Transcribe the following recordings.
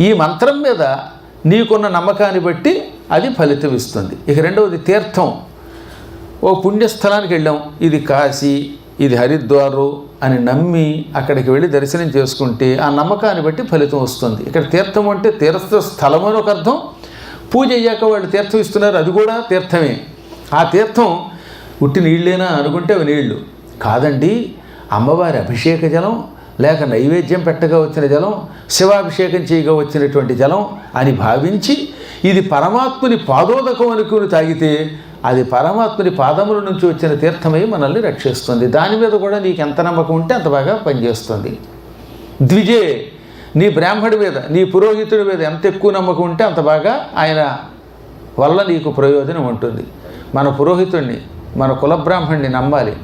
ఈ మంత్రం మీద నీకున్న నమ్మకాన్ని బట్టి అది ఫలితం ఇస్తుంది. ఇక రెండవది తీర్థం. ఓ పుణ్యస్థలానికి వెళ్ళాం, ఇది కాశీ, ఇది హరిద్వారు అని నమ్మి అక్కడికి వెళ్ళి దర్శనం చేసుకుంటే ఆ నమ్మకాన్ని బట్టి ఫలితం వస్తుంది. ఇక్కడ తీర్థం అంటే తీర్థ స్థలం అని ఒక అర్థం. పూజ అయ్యాక వాళ్ళు తీర్థం ఇస్తున్నారు, అది కూడా తీర్థమే. ఆ తీర్థం ఉట్టి నీళ్ళేనా అనుకుంటే అవి నీళ్లు కాదండి, అమ్మవారి అభిషేక జలం, లేక నైవేద్యం పెట్టగా వచ్చిన జలం, శివాభిషేకం చేయగా వచ్చినటువంటి జలం అని భావించి ఇది పరమాత్ముని పాదోదకం అనుకుని తాగితే అది పరమాత్ముని పాదముల నుంచి వచ్చిన తీర్థమై మనల్ని రక్షిస్తుంది. దాని మీద కూడా నీకు ఎంత నమ్మకం ఉంటే అంత బాగా పనిచేస్తుంది. ద్విజే, నీ బ్రాహ్మడి మీద, నీ పురోహితుడి మీద ఎంత ఎక్కువ నమ్మకం ఉంటే అంత బాగా ఆయన వల్ల నీకు ప్రయోజనం ఉంటుంది. మన పురోహితుడిని, మన కుల బ్రాహ్మణ్ణి నమ్మాలి.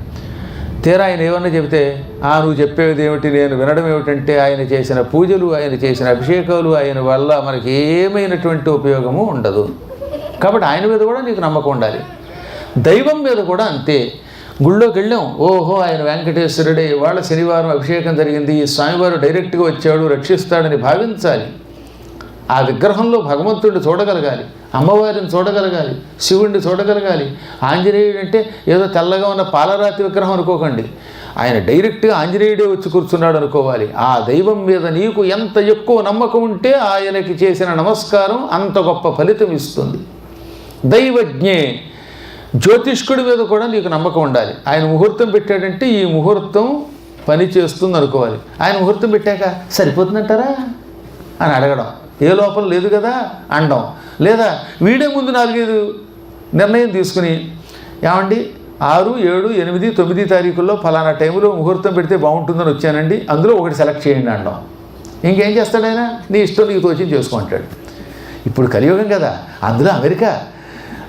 తీరా ఆయన ఏమన్నా చెబితే నువ్వు చెప్పేది ఏమిటి, నేను వినడం ఏమిటంటే ఆయన చేసిన పూజలు, ఆయన చేసిన అభిషేకాలు, ఆయన వల్ల మనకి ఏమైనటువంటి ఉపయోగము ఉండదు. కాబట్టి ఆయన మీద కూడా నీకు నమ్మకం ఉండాలి. దైవం మీద కూడా అంతే. గుళ్ళోకి వెళ్ళాం, ఓహో ఆయన వెంకటేశ్వరుడే, వాళ్ళ శనివారం అభిషేకం జరిగింది, ఈ స్వామివారు డైరెక్ట్గా వచ్చాడు, రక్షిస్తాడని భావించాలి. ఆ విగ్రహంలో భగవంతుడిని చూడగలగాలి, అమ్మవారిని చూడగలగాలి, శివుడిని చూడగలగాలి. ఆంజనేయుడు అంటే ఏదో తెల్లగా ఉన్న పాలరాతి విగ్రహం అనుకోకండి, ఆయన డైరెక్ట్గా ఆంజనేయుడే వచ్చి కూర్చున్నాడు అనుకోవాలి. ఆ దైవం మీద నీకు ఎంత ఎక్కువ నమ్మకం ఉంటే ఆయనకి చేసిన నమస్కారం అంత గొప్ప ఫలితం ఇస్తుంది. దైవజ్ఞే, జ్యోతిష్కుడి మీద కూడా నీకు నమ్మకం ఉండాలి. ఆయన ముహూర్తం పెట్టాడంటే ఈ ముహూర్తం పని చేస్తుంది అనుకోవాలి. ఆయన ముహూర్తం పెట్టాక సరిపోతుందంటారా అని అడగడం, ఏ లోపల లేదు కదా అనడం. లేదా వీడే ముందు 4-5 నిర్ణయం తీసుకుని, ఏమండి 6, 7, 8, 9 తారీఖుల్లో ఫలానా టైంలో ముహూర్తం పెడితే బాగుంటుందని వచ్చానండి, అందులో ఒకటి సెలెక్ట్ చేయండి అనడం. ఇంకేం చేస్తాడు ఆయన? నీ ఇష్టం నీకు తోచింది చేసుకుంటాడు. ఇప్పుడు కలియుగం కదా, అందులో అమెరికా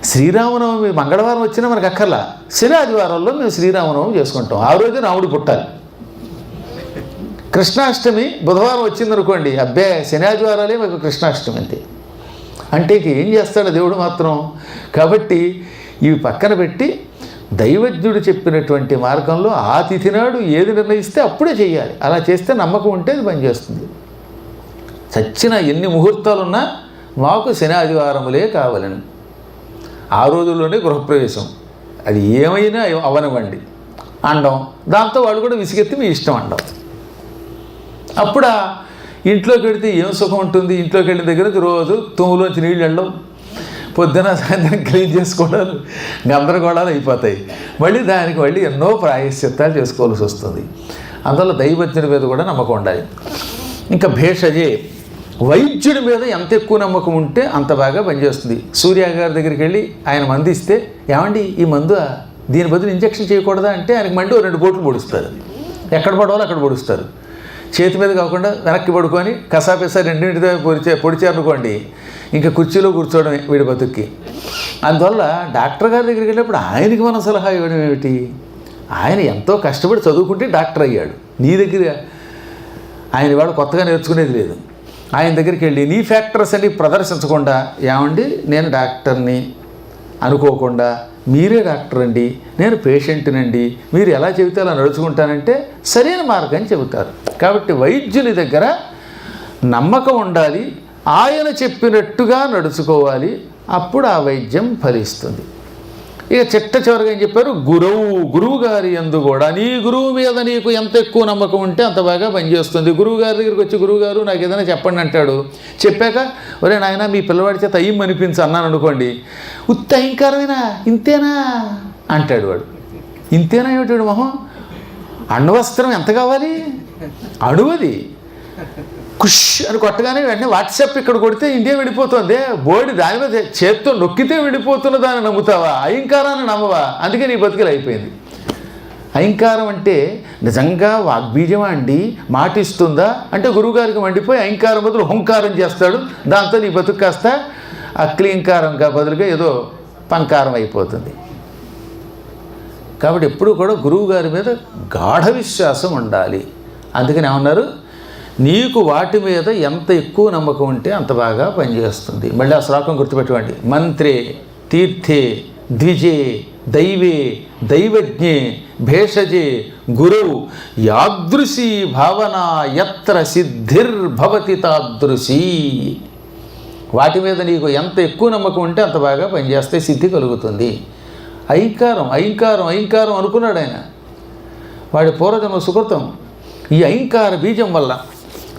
శ్రీరామనవమి మంగళవారం వచ్చినా మనకు అక్కర్లా, శని ఆదివారంలో మేము శ్రీరామనవమి చేసుకుంటాం. ఆ రోజు రాముడు పుట్టాలి. కృష్ణాష్టమి బుధవారం వచ్చిందనుకోండి, అబ్బే శని ఆదివారాలే మాకు కృష్ణాష్టమి అంతే. అంటే ఏం చేస్తాడు దేవుడు మాత్రం. కాబట్టి ఇవి పక్కన పెట్టి దైవజ్ఞుడు చెప్పినటువంటి మార్గంలో ఆ తిథి నాడు ఏది నిర్ణయిస్తే అప్పుడే చేయాలి. అలా చేస్తే నమ్మకం ఉంటే అది పనిచేస్తుంది. చచ్చిన ఎన్ని ముహూర్తాలున్నా మాకు శని ఆదివారములే కావాలని, ఆ రోజుల్లోనే గృహప్రవేశం, అది ఏమైనా అవనివ్వండి అనడం. దాంతో వాళ్ళు కూడా విసిగెత్తి మీ ఇష్టం అనడం. అప్పుడు ఇంట్లోకి వెళితే ఏం సుఖం ఉంటుంది. ఇంట్లోకి వెళ్ళిన దగ్గర రోజు తుమ్ములోంచి నీళ్ళు వెళ్ళడం, పొద్దున సాయంత్రం క్లీన్ చేసుకోవడాలు, గందరగోళాలు అయిపోతాయి. మళ్ళీ ఎన్నో ప్రాయశ్చిత్తాలు చేసుకోవాల్సి వస్తుంది. అందువల్ల దైవజ్ఞుడి మీద కూడా నమ్మకం ఉండాలి. ఇంకా భేషజే, వైద్యుడి మీద ఎంత ఎక్కువ నమ్మకం ఉంటే అంత బాగా పనిచేస్తుంది. సూర్య గారి దగ్గరికి వెళ్ళి ఆయన మందు ఇస్తే, ఏమండి ఈ మందు దీని బదులు ఇంజక్షన్ చేయకూడదా అంటే ఆయనకి మండి 2 బోట్లు పొడుస్తారు. ఎక్కడ పడవాలో అక్కడ పొడుస్తారు. చేతి మీద కాకుండా వెనక్కి పడుకొని కసాపిసా 2 పొడిచారనుకోండి, ఇంకా కుర్చీలో కూర్చోవడమే వీడి బతుక్కి. అందువల్ల డాక్టర్ గారి దగ్గరికి వెళ్ళినప్పుడు ఆయనకి మనం సలహా ఇవ్వడం ఏమిటి? ఆయన ఎంతో కష్టపడి చదువుకుంటే డాక్టర్ అయ్యాడు. నీ దగ్గర ఆయన వాడు కొత్తగా నేర్చుకునేది లేదు. ఆయన దగ్గరికి వెళ్ళి నీ ఫ్యాక్టర్స్ అన్ని ప్రదర్శించకుండా, ఏమండి నేను డాక్టర్ని అనుకోకుండా, మీరే డాక్టర్ అండి, నేను పేషెంట్నండి, మీరు ఎలా చెబితే అలా నడుచుకుంటానంటే సరైన మార్గం చెబుతారు. కాబట్టి వైద్యుని దగ్గర నమ్మకం ఉండాలి, ఆయన చెప్పినట్టుగా నడుచుకోవాలి, అప్పుడు ఆ వైద్యం ఫలిస్తుంది. ఇక చివరిగా ఏం చెప్పారు? గురువు గారి యందు కూడా, నీ గురువు మీద నీకు ఎంత ఎక్కువ నమ్మకం ఉంటే అంత బాగా పనిచేస్తుంది. గురువు గారి దగ్గరికి వచ్చి, గురువుగారు నాకు ఏదైనా చెప్పండి అంటాడు. చెప్పాక ఒరే నాయన మీ పిల్లవాడి చేత అయ్యం అనిపించి అన్నాను అనుకోండి, ఉత్త అహంకారమేనా, ఇంతేనా అంటాడు వాడు. ఇంతేనా ఏమిటాడు మొహం? అణ్వస్త్రం ఎంత కావాలి? అణువది కుష్ అని కొట్టగానే వెంటనే వాట్సాప్ ఇక్కడ కొడితే ఇండియా వెళ్ళిపోతుంది. బోర్డు దాని మీద చేత్తో నొక్కితే వెళ్ళిపోతున్న దాన్ని నమ్ముతావా? అహంకారాన్ని నమ్మవా? అందుకే నీ బతుకులు అయిపోయింది. అహంకారం అంటే నిజంగా వాగ్బీజమా అండి, మాటిస్తుందా అంటే గురువుగారికి మండిపోయి అహంకారం బదులు హుంకారం చేస్తాడు. దాంతో నీ బతుకు కాస్త అక్లీంకారంగా బదులుగా ఏదో పంకారం అయిపోతుంది. కాబట్టి ఎప్పుడు కూడా గురువు గారి మీద గాఢ విశ్వాసం ఉండాలి. అందుకని ఏమన్నారు? నీకు వాటి మీద ఎంత ఎక్కువ నమ్మకం ఉంటే అంత బాగా పనిచేస్తుంది. మళ్ళీ ఆ శ్లోకం గుర్తుపెట్టుకోండి. మంత్రే తీర్థే ద్విజే దైవే దైవజ్ఞే భేషజే గురువు యాదృశీ భావన యత్ర సిద్ధిర్భవతి తాదృశీ. వాటి మీద నీకు ఎంత ఎక్కువ నమ్మకం ఉంటే అంత బాగా పనిచేస్తే సిద్ధి కలుగుతుంది. అహంకారం అహంకారం అహంకారం అనుకున్నాడు ఆయన. వాడి పూర్వజన్మ సుకృతం. ఈ అహంకార బీజం వల్ల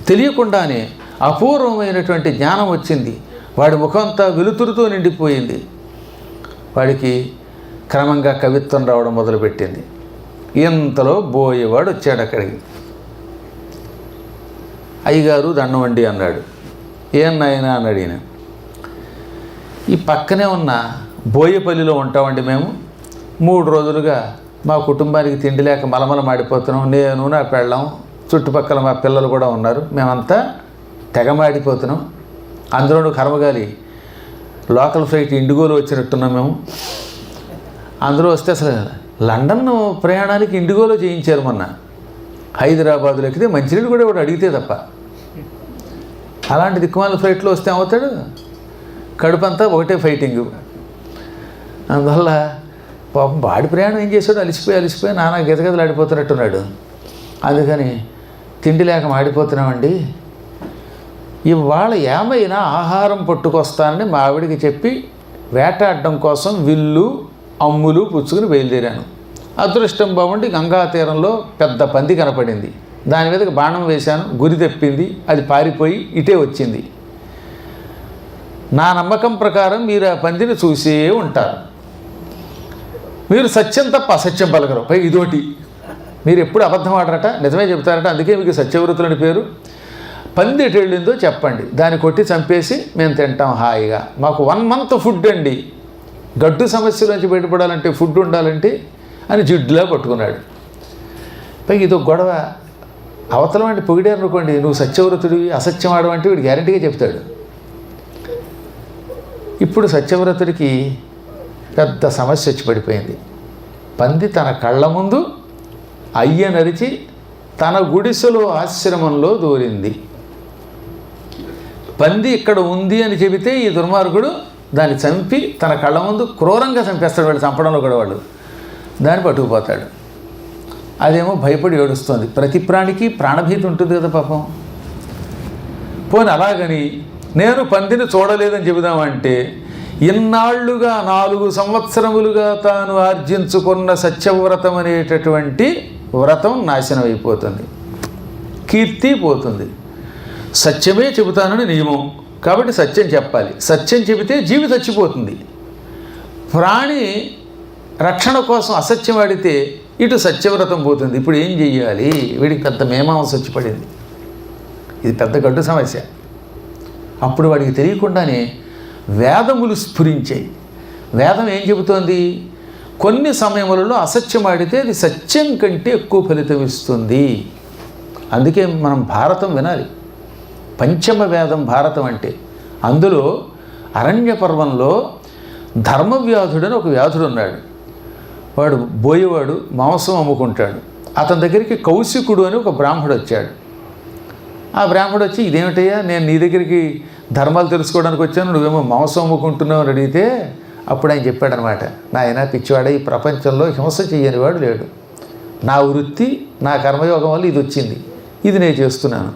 తెలియకుండానే అపూర్వమైనటువంటి జ్ఞానం వచ్చింది. వాడి ముఖంతా వెలుతురుతో నిండిపోయింది. వాడికి క్రమంగా కవిత్వం రావడం మొదలుపెట్టింది. ఇంతలో బోయేవాడు వచ్చాడు అక్కడికి. అయ్యగారు దండవండి అన్నాడు. ఏం నాయనా అన్నాడు ఈయన. ఈ పక్కనే ఉన్న బోయేపల్లిలో ఉంటామండి మేము. 3 రోజులుగా మా కుటుంబానికి తిండి లేక మలమల మాడిపోతున్నాం. నేను, నా పెళ్ళాం, చుట్టుపక్కల మా పిల్లలు కూడా ఉన్నారు. మేమంతా తెగమాడిపోతున్నాం. అందులోనూ కర్మగాలి లోకల్ ఫ్లైట్ ఇండిగోలో వచ్చినట్టున్నాం మేము. అందులో వస్తే అసలు లండన్ ప్రయాణానికి ఇండిగోలో చేయించారు మొన్న. హైదరాబాదులో ఎక్కితే మంచినీళ్ళు కూడా వాడు అడిగితే తప్ప. అలాంటి దిక్కుమాల ఫ్లైట్లో వస్తే అవుతాడు. కడుపంతా ఒకటే ఫైటింగు. అందువల్ల పాపం వాడి ప్రయాణం ఏం చేశాడు, అలిసిపోయి నానా గెతగెతలు ఆడిపోతున్నట్టున్నాడు. అందుకని తిండి లేక మాడిపోతున్నామండి, ఇవాళ ఏమైనా ఆహారం పట్టుకొస్తానని మా ఆవిడికి చెప్పి వేటాడడం కోసం విల్లు అమ్ములు పుచ్చుకుని బయలుదేరాను. అదృష్టం బాగుండి గంగా తీరంలో పెద్ద పంది కనపడింది. దాని మీదకి బాణం వేశాను, గురి తెప్పింది. అది పారిపోయి ఇటే వచ్చింది. నా నమ్మకం ప్రకారం మీరు ఆ పందిని చూసే ఉంటారు. మీరు సత్యం తప్ప అసత్యం పలకరు. పై ఇదోటి, మీరు ఎప్పుడు అబద్ధం ఆడరట, నిజమే చెబుతారట. అందుకే మీకు సత్యవ్రతులని పేరు. పంది ఎటు వెళ్ళిందో చెప్పండి, దాన్ని కొట్టి చంపేసి మేము తింటాం హాయిగా. మాకు 1 month ఫుడ్ అండి. గడ్డు సమస్యలోంచి బయటపడాలంటే ఫుడ్ ఉండాలంటే అని జిడ్డులా పట్టుకున్నాడు. పైకి ఇదో గొడవ. అవతల వాడిని పొగిడారు అనుకోండి, నువ్వు సత్యవ్రతుడివి, అసత్యం ఆడవంటే వీడు గ్యారంటీగా చెప్తాడు. ఇప్పుడు సత్యవ్రతుడికి పెద్ద సమస్య వచ్చి పడిపోయింది. పంది తన కళ్ళ ముందు అయ్య నరిచి తన గుడిసెలో ఆశ్రమంలో దూరింది. పంది ఇక్కడ ఉంది అని చెబితే ఈ దుర్మార్గుడు దాన్ని చంపి తన కళ్ళ ముందు క్రూరంగా చంపేస్తాడు. వాడు చంపడంలో కూడా వాడు దాన్ని పట్టుకుపోతాడు. అదేమో భయపడి ఏడుస్తుంది. ప్రతి ప్రాణికి ప్రాణభీతి ఉంటుంది కదా పాపం. పోనీ అలాగని నేను పందిని చూడలేదని చెబుదామంటే ఇన్నాళ్లుగా 4 సంవత్సరములుగా తాను ఆర్జించుకున్న సత్యవ్రతం అనేటటువంటి వ్రతం నాశనం అయిపోతుంది, కీర్తి పోతుంది. సత్యమే చెబుతానని నియమం కాబట్టి సత్యం చెప్పాలి. సత్యం చెబితే జీవి చచ్చిపోతుంది. ప్రాణి రక్షణ కోసం అసత్యం ఆడితే ఇటు సత్యవ్రతం పోతుంది. ఇప్పుడు ఏం చెయ్యాలి? వీడికి పెద్ద మేమాంస వచ్చి పడింది. ఇది పెద్ద గడ్డు సమస్య. అప్పుడు వాడికి తెలియకుండానే వేదములు స్ఫురించాయి. వేదం ఏం చెబుతోంది? కొన్ని సమయములలో అసత్యం ఆడితే అది సత్యం కంటే ఎక్కువ ఫలితం ఇస్తుంది. అందుకే మనం భారతం వినాలి. పంచమ వేదం భారతం అంటే. అందులో అరణ్య పర్వంలో ధర్మవ్యాధుడని ఒక వ్యాధుడు ఉన్నాడు. వాడు బోయేవాడు, మాంసం అమ్ముకుంటాడు. అతని దగ్గరికి కౌశికుడు అని ఒక బ్రాహ్మడు వచ్చాడు. ఆ బ్రాహ్మడు వచ్చి, ఇదేమిటయ్యా, నేను నీ దగ్గరికి ధర్మాలు తెలుసుకోవడానికి వచ్చాను, నువ్వేమో మాంసం అమ్ముకుంటున్నావు అని అడిగితే అప్పుడు ఆయన చెప్పాడనమాట, నాయన పిచ్చివాడ, ఈ ప్రపంచంలో హింస చెయ్యని వాడు లేడు. నా వృత్తి, నా కర్మయోగం వల్ల ఇది వచ్చింది, ఇది నేను చేస్తున్నాను.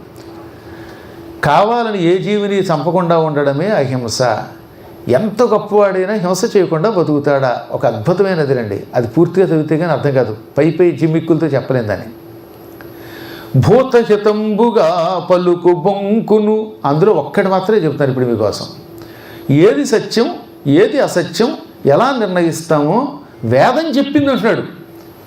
కావాలని ఏ జీవిని చంపకుండా ఉండడమే అహింస. ఎంత గొప్పవాడైనా హింస చేయకుండా బతుకుతాడా? ఒక అద్భుతమైనది రండి. అది పూర్తిగా చదివితే కానీ అర్థం కాదు. పై జిమ్మిక్కులతో చెప్పలేం దాన్ని. భూతహితంబుగా పలుకు బొంకును, అందులో ఒక్కటి మాత్రమే చెప్తాను ఇప్పుడు మీకోసం. ఏది సత్యం ఏది అసత్యం ఎలా నిర్ణయిస్తామో వేదం చెప్పింది అంటున్నాడు.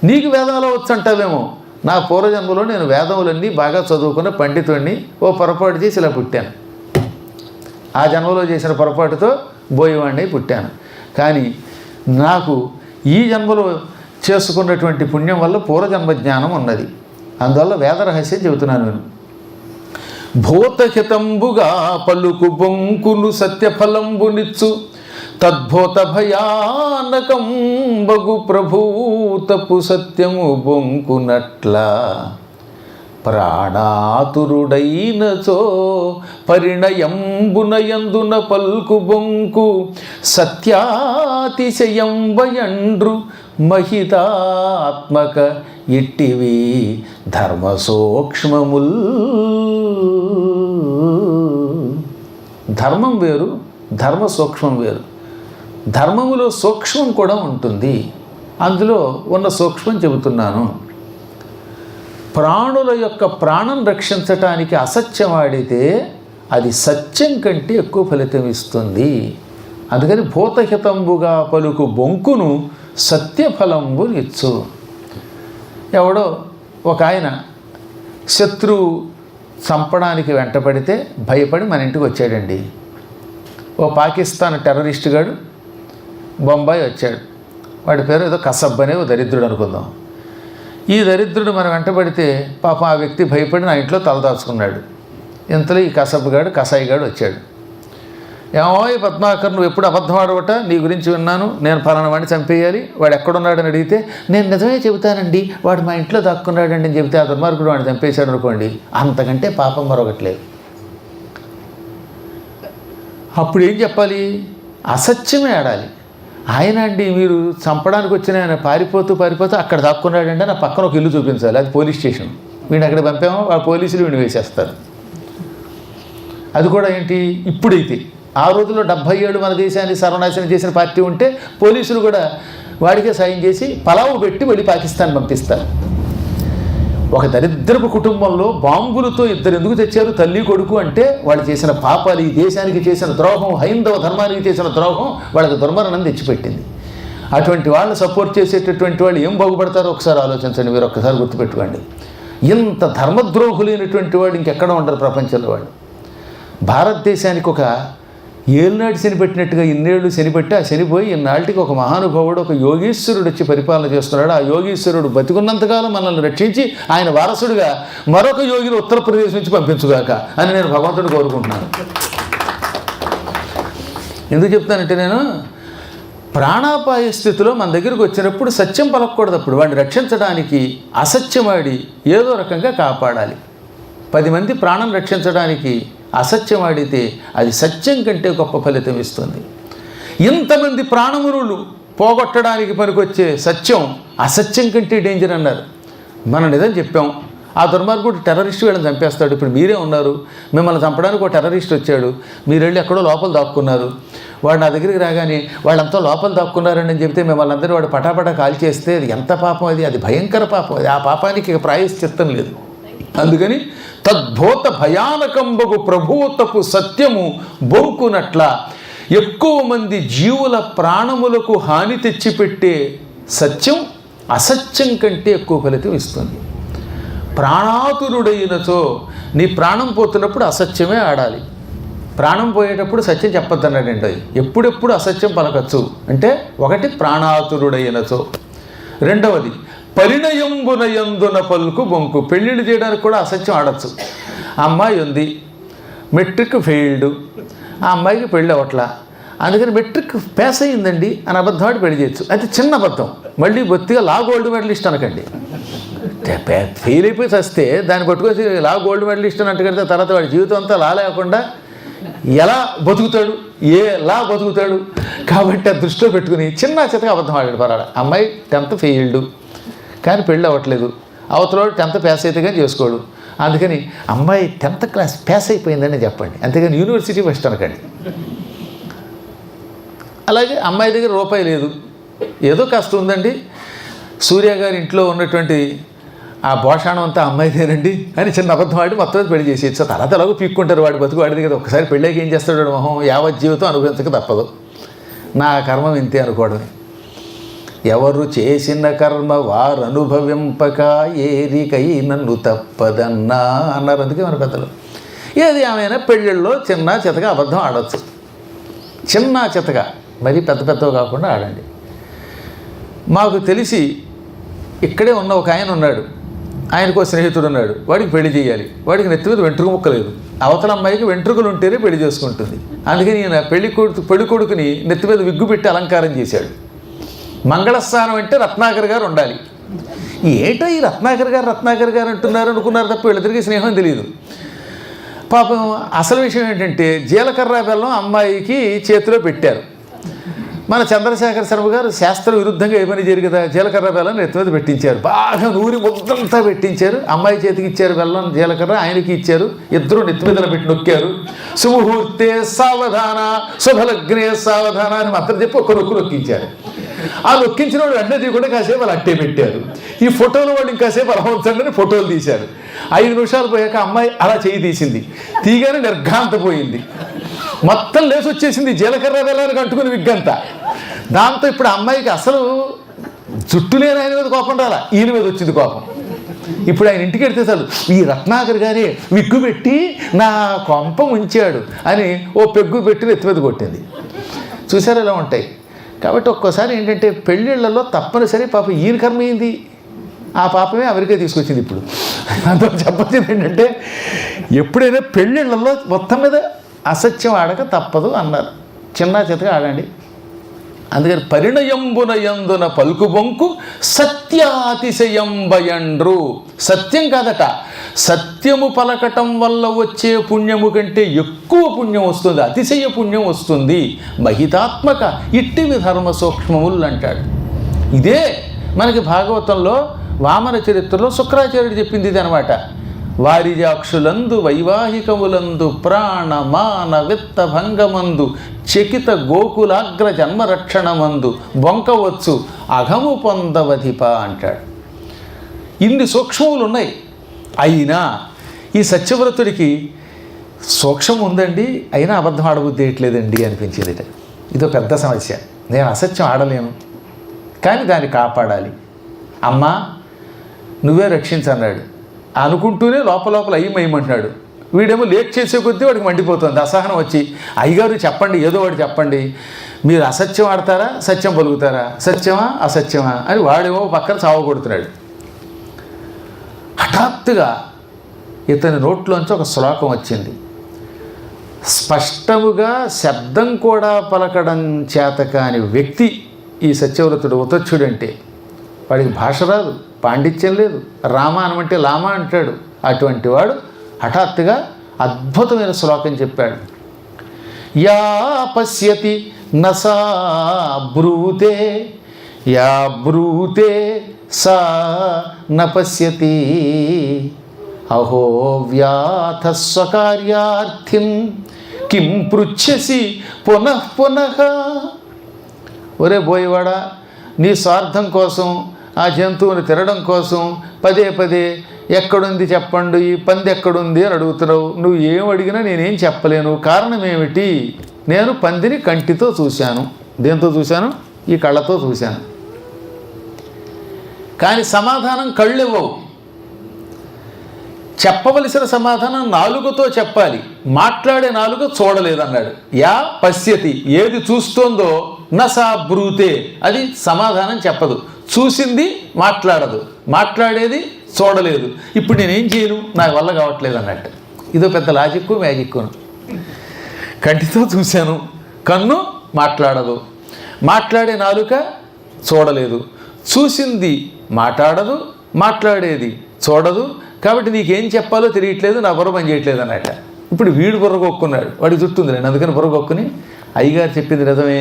నీకు వేదాలు వచ్చు అంటావేమో. నా పూర్వజన్మలో నేను వేదములన్నీ బాగా చదువుకున్న పండితుడిని, ఓ పొరపాటు చేసి ఇలా పుట్టాను. ఆ జన్మలో చేసిన పొరపాటుతో బోయేవాడిని పుట్టాను. కానీ నాకు ఈ జన్మలో చేసుకున్నటువంటి పుణ్యం వల్ల పూర్వజన్మ జ్ఞానం ఉన్నది. అందువల్ల వేద రహస్యం చెబుతున్నాను నేను. భూతహితంబుగా పలుకు బొంకును సత్యఫలంబునిచ్చు తద్భూత భయానకం బగు ప్రభూతపు సత్యము బొంకునట్లా. ప్రాణాతురుడైనచో పరిణయంబునయందున పల్కు బొంకు సత్యాతిశయం వయండ్రు మహితాత్మక ఇట్టివి ధర్మ సూక్ష్మముల్. ధర్మం వేరు, ధర్మ సూక్ష్మం వేరు. ధర్మములో సూక్ష్మం కూడా ఉంటుంది. అందులో ఉన్న సూక్ష్మం చెబుతున్నాను. ప్రాణుల యొక్క ప్రాణం రక్షించటానికి అసత్యం ఆడితే అది సత్యం కంటే ఎక్కువ ఫలితం ఇస్తుంది. అందుకని భూతహితంబుగా పలుకు బొంకును సత్యఫలంబునిచ్చు. ఎవడో ఒక ఆయన శత్రువు చంపడానికి వెంటపడితే భయపడి మన ఇంటికి వచ్చాడండి. ఓ పాకిస్తాన్ టెర్రరిస్ట్ గాడు బొంబాయి వచ్చాడు. వాడి పేరు ఏదో కసబ్ అనే ఓ దరిద్రుడు అనుకుందాం. ఈ దరిద్రుడు మనం వెంటబడితే పాపం ఆ వ్యక్తి భయపడి నా ఇంట్లో తలదాచుకున్నాడు. ఇంతలో ఈ కసబ్ గాడు కసాయి గాడు వచ్చాడు. ఏమో ఈ పద్మాకర్ నువ్వు ఎప్పుడు అబద్ధం ఆడవట, నీ గురించి విన్నాను, నేను ఫలానా వాడిని చంపేయాలి, వాడు ఎక్కడున్నాడని అడిగితే నేను నిజమే చెబుతానండి, వాడు మా ఇంట్లో దాక్కున్నాడండి అని చెబితే ఆ దుర్మార్గుడు వాడిని చంపేశాడు అనుకోండి, అంతకంటే పాపం మరొకట్లేదు. అప్పుడు ఏం చెప్పాలి? అసత్యమే ఆడాలి. ఆయన అండి మీరు చంపడానికి వచ్చిన ఆయన పారిపోతూ అక్కడ దాక్కున్నాడంటే నా పక్కన ఒక ఇల్లు చూపించాలి, అది పోలీస్ స్టేషన్. వీడిని అక్కడ పంపామో ఆ పోలీసులు వీడిని వేసేస్తారు. అది కూడా ఏంటి, ఇప్పుడైతే ఆ రోజుల్లో 77 మన దేశాన్ని సర్వనాశనం చేసిన పార్టీ ఉంటే పోలీసులు కూడా వాడికే సాయం చేసి పలావు పెట్టి వెళ్ళి పాకిస్తాన్ పంపిస్తారు. ఒక దరిద్రపు కుటుంబంలో బాంబులతో ఇద్దరు ఎందుకు తెచ్చారు, తల్లి కొడుకు అంటే వాళ్ళు చేసిన పాపాలు, ఈ దేశానికి చేసిన ద్రోహం, హైందవ ధర్మానికి చేసిన ద్రోహం వాళ్ళకి దుర్మరణం తెచ్చిపెట్టింది. అటువంటి వాళ్ళని సపోర్ట్ చేసేటటువంటి వాళ్ళు ఏం బాగుపడతారో ఒకసారి ఆలోచించండి, మీరు ఒక్కసారి గుర్తుపెట్టుకోండి. ఇంత ధర్మద్రోహులైనటువంటి వాడు ఇంకెక్కడ ఉండరు ప్రపంచంలో. వాళ్ళు భారతదేశానికి ఒక ఏళ్ళనాటి శని పెట్టినట్టుగా ఇన్నేళ్ళు శని పెట్టి ఆ శనిపోయి ఇన్నాళ్ళకి ఒక మహానుభావుడు, ఒక యోగీశ్వరుడు వచ్చి పరిపాలన చేస్తున్నాడు. ఆ యోగీశ్వరుడు బతికున్నంతకాలం మనల్ని రక్షించి ఆయన వారసుడిగా మరొక యోగిని ఉత్తరప్రదేశ్ నుంచి పంపించుగాక అని నేను భగవంతుడు కోరుకుంటున్నాను. ఎందుకు చెప్తానంటే, నేను ప్రాణాపాయ స్థితిలో మన దగ్గరకు వచ్చినప్పుడు సత్యం పలకూడదు. అప్పుడు వాడిని రక్షించడానికి అసత్యమాడి ఏదో రకంగా కాపాడాలి. 10 మంది ప్రాణం రక్షించడానికి అసత్యం ఆడితే అది సత్యం కంటే గొప్ప ఫలితం ఇస్తుంది. ఇంతమంది ప్రాణములు పోగొట్టడానికి పనికొచ్చే సత్యం అసత్యం కంటే డేంజర్ అన్నారు. మనం నిజం చెప్పాం, ఆ దుర్మార్గుడు టెర్రరిస్ట్ వీళ్ళని చంపేస్తాడు. ఇప్పుడు మీరే ఉన్నారు, మిమ్మల్ని చంపడానికి ఒక టెర్రరిస్ట్ వచ్చాడు, మీరు వెళ్ళి ఎక్కడో లోపల దాక్కున్నారు. వాడు నా దగ్గరికి రాగానే వాళ్ళంతా లోపల దాక్కున్నారని చెబితే మిమ్మల్ని అందరూ వాడు పటాపటా కాల్ చేస్తే అది ఎంత పాపం, అది భయంకర పాపం. అది ఆ పాపానికి ప్రాయశ్చిత్తం లేదు. అందుకని తద్భూత భయానకంబగు ప్రభూతపు సత్యము బొంకునట్ల ఎక్కువ మంది జీవుల ప్రాణములకు హాని తెచ్చిపెట్టే సత్యం అసత్యం కంటే ఎక్కువ ఫలితం ఇస్తుంది. ప్రాణాతురుడైనచో, నీ ప్రాణం పోతున్నప్పుడు అసత్యమే ఆడాలి, ప్రాణం పోయేటప్పుడు సత్యం చెప్పొద్దన్నాడండి. ఎప్పుడెప్పుడు అసత్యం పలకచ్చు అంటే, ఒకటి ప్రాణాతురుడైనచో, రెండవది పరిణయంబునయందున పలుకు బొంకు. పెళ్ళిళ్ళు చేయడానికి కూడా అసత్యం ఆడచ్చు. ఆ అమ్మాయి ఉంది, మెట్రిక్ ఫెయిల్డ్, ఆ అమ్మాయికి పెళ్ళి అవ్వట్లా, అందుకని మెట్రిక్ పాస్ అయ్యిందండి అని అబద్ధం ఆడి పెళ్లి చేయొచ్చు. అయితే చిన్న అబద్ధం, మళ్ళీ బొత్తిగా లా గోల్డ్ మెడలిస్ట్ అనకండి. ఫెయిల్ అయిపోయి వస్తే దాన్ని పట్టుకొచ్చి లా గోల్డ్ మెడలిస్ట్ అని అంటుకెడితే తర్వాత వాడి జీవితం అంతా లా లేకుండా ఎలా బతుకుతాడు, ఎలా బతుకుతాడు. కాబట్టి ఆ దృష్టిలో పెట్టుకుని చిన్న చితగా అబద్ధం ఆడాడు. పరాడు అమ్మాయి 10th ఫెయిల్డ్ కానీ పెళ్ళి అవ్వట్లేదు, అవతల 10th పాస్ అయితే కానీ చేసుకోడు. అందుకని అమ్మాయి 10th క్లాస్ పాస్ అయిపోయిందని చెప్పండి, అంతేగాని యూనివర్సిటీ ఫస్ట్ అనకండి. అలాగే అమ్మాయి దగ్గర రూపాయి లేదు, ఏదో కాస్త ఉందండి, సూర్య గారి ఇంట్లో ఉన్నటువంటి ఆ భోషాణం అంతా అమ్మాయిదేనండి అని చిన్న అబద్ధం ఆడి మొత్తం పెళ్లి చేసేయచ్చు. తర్వాత ఎలాగో పీక్కుంటారు, వాడి బతుకు వాడిది కదా. ఒకసారి పెళ్ళాక ఏం చేస్తాడు వాడు మొహం, యావత్ జీవితం అనుభవించక తప్పదు, నా కర్మం ఇంతే అనుకోవడమే. ఎవరు చేసిన కర్మ వారు అనుభవింపక ఏరికై నన్ను తప్పదన్నా అన్నారు. అందుకే మన పెద్దలు. ఏది ఏమైనా పెళ్ళిళ్ళలో చిన్న చితగా అబద్ధం ఆడవచ్చు, చిన్న చితగా, మరీ పెద్ద పెద్దవి కాకుండా ఆడండి. మాకు తెలిసి ఇక్కడే ఉన్న ఒక ఆయన ఉన్నాడు, ఆయనకు స్నేహితుడు ఉన్నాడు, వాడికి పెళ్లి చేయాలి. వాడికి నెత్తి మీద వెంట్రుక ముక్క లేదు, అవతల అమ్మాయికి వెంట్రుకలు ఉంటేనే పెళ్లి చేసుకుంటుంది. అందుకని ఈయన పెళ్లి కొడుకుని నెత్తి మీద విగ్గు పెట్టి అలంకారం చేశాడు. మంగళస్నానం అంటే రత్నాకర్ గారు ఉండాలి. ఏటో ఈ రత్నాకర్ గారు అంటున్నారు అనుకున్నారు తప్ప వీళ్ళిద్దరికీ స్నేహం తెలియదు. పాపం అసలు విషయం ఏంటంటే జీలకర్ర బెల్లం అమ్మాయికి చేతిలో పెట్టారు. మన చంద్రశేఖర శర్మ గారు శాస్త్ర విరుద్ధంగా ఏ పని జరిగదా, జీలకర్ర బెల్లం నెత్తి మీద పెట్టించారు, బాగా నూరి ముద్దంతా పెట్టించారు. అమ్మాయి చేతికి ఇచ్చారు బెల్లం జీలకర్ర, ఆయనకి ఇచ్చారు. ఇద్దరు నెత్తి మీద పెట్టి నొక్కారు. సుముహూర్తే సావధాన శుభలగ్నే సావధాన అని మాత్రం చెప్పి ఒక నొక్కు నొక్కించారు. ఆ నొక్కించిన వాళ్ళు వెంటనే తీయకుండా కాసేపు వాళ్ళు అట్టే పెట్టారు. ఈ ఫోటోలు వాళ్ళు ఇంకాసేపు అలా ఉంచండి ఫోటోలు తీశారు. 5 నిమిషాలు పోయాక అమ్మాయి అలా చేయి తీసింది. తీగానే నిర్ఘాంతపోయింది, మొత్తం లేసి వచ్చేసింది జీలకర్ర బెల్లానికి అంటుకుని విగ్గంతా. దాంతో ఇప్పుడు అమ్మాయికి అసలు జుట్టు లేని ఆయన మీద కోపం రాలా, ఈయన మీద వచ్చింది కోపం. ఇప్పుడు ఆయన ఇంటికి వెళ్తే చాలు ఈ రత్నాకర్ గారే విగ్గు పెట్టి నా కొంప ఉంచాడు అని ఓ పెగ్గు పెట్టి ఎత్తి మీద కొట్టింది. చూసారు ఇలా ఉంటాయి. కాబట్టి ఒక్కోసారి ఏంటంటే పెళ్ళిళ్ళలో తప్పనిసరి పాపం ఈయన కర్మ అయింది, ఆ పాపమే అమెరికా తీసుకొచ్చింది. ఇప్పుడు అందులో చెప్పొచ్చింది ఏంటంటే ఎప్పుడైనా పెళ్ళిళ్ళల్లో మొత్తం మీద అసత్యం ఆడక తప్పదు అన్నారు. చిన్న చితగా ఆడండి. అందుకని పరిణయంబున యందున పలుకు బొంకు సత్యాతిశయంబయండ్రు. సత్యం కాదట, సత్యము పలకటం వల్ల వచ్చే పుణ్యము కంటే ఎక్కువ పుణ్యం వస్తుంది, అతిశయ పుణ్యం వస్తుంది. మహితాత్మక ఇట్టివి ధర్మ సూక్ష్మములు అంటాడు. ఇదే మనకి భాగవతంలో వామన చరిత్రలో శుక్రాచార్యుడు చెప్పింది ఇది అనమాట. వారిజాక్షులందు వైవాహికములందు ప్రాణ మాన విత్త భంగమందు చకిత గోకులాగ్ర జన్మరక్షణమందు బొంకవచ్చు అఘము పొందవధిప అంటాడు. ఇన్ని సూక్ష్మములు ఉన్నాయి. అయినా ఈ సత్యవ్రతుడికి సూక్ష్మం ఉందండి, అయినా అబద్ధం ఆడబుద్ధి వేయట్లేదండి అనిపించేదిట. ఇదో పెద్ద సమస్య. నేను అసత్యం ఆడలేను, కానీ దాన్ని కాపాడాలి. అమ్మా నువ్వే రక్షించన్నాడు అనుకుంటూనే లోపల అయ్యమంటున్నాడు. వీడేమో లేట్ చేసే కొద్దీ వాడికి మండిపోతుంది, అసహనం వచ్చి అయ్యగారు చెప్పండి, ఏదో వాడు చెప్పండి, మీరు అసత్యం ఆడతారా సత్యం పలుకుతారా, సత్యమా అసత్యమా అని వాడేమో పక్కన సావగొడుతున్నాడు. హఠాత్తుగా ఇతని నోట్లోంచి ఒక శ్లోకం వచ్చింది. స్పష్టముగా శబ్దం కూడా పలకడం చేత కాని వ్యక్తి ఈ సత్యవ్రతుడు, ఉతచ్చుడంటే. వాడికి భాష రాదు, పాండిత్యం లేదు, రామ అనమంటే లామ అంటాడు. అటువంటి వాడు హఠాత్తుగా అద్భుతమైన శ్లోకం చెప్పాడు. యా పశ్యతి నసా బ్రూతే, యా బ్రూతే సా న పశ్యతి, అహో వ్యాధ స్వకార్యార్థిం కిం పృచ్ఛసి పునః పునః. ఒరే బోయవాడా, నీ స్వార్థం కోసం ఆ జంతువుని తినడం కోసం పదే పదే ఎక్కడుంది చెప్పండి, ఈ పంది ఎక్కడుంది అని అడుగుతున్నావు. నువ్వు ఏం అడిగినా నేనేం చెప్పలేను. కారణం ఏమిటి? నేను పందిని కంటితో చూశాను. దేంతో చూశాను? ఈ కళ్ళతో చూశాను. కానీ సమాధానం కళ్ళు ఇవ్వవు. చెప్పవలసిన సమాధానం నాలుగుతో చెప్పాలి, మాట్లాడే నాలుగు చూడలేదన్నాడు. యా పశ్యతి, ఏది చూస్తోందో, నసా బ్రూతే, అది సమాధానం చెప్పదు. చూసింది మాట్లాడదు, మాట్లాడేది చూడలేదు. ఇప్పుడు నేనేం చేయను, నా వల్ల కావట్లేదు అన్నట్టు. ఇదో పెద్ద లాజిక్కు మ్యాజిక్కును. కంటితో చూశాను, కన్ను మాట్లాడదు, మాట్లాడే నాలుక చూడలేదు, చూసింది మాట్లాడదు, మాట్లాడేది చూడదు. కాబట్టి నీకేం చెప్పాలో తెలియట్లేదు, నా బుర్ర పని చేయట్లేదు అన్నట్ట. ఇప్పుడు వీడు బుర్రగొక్కున్నాడు, వాడికి జుట్టుంది నేను, అందుకని బుర్రగొక్కుని అయ్యగారు చెప్పింది నిజమే,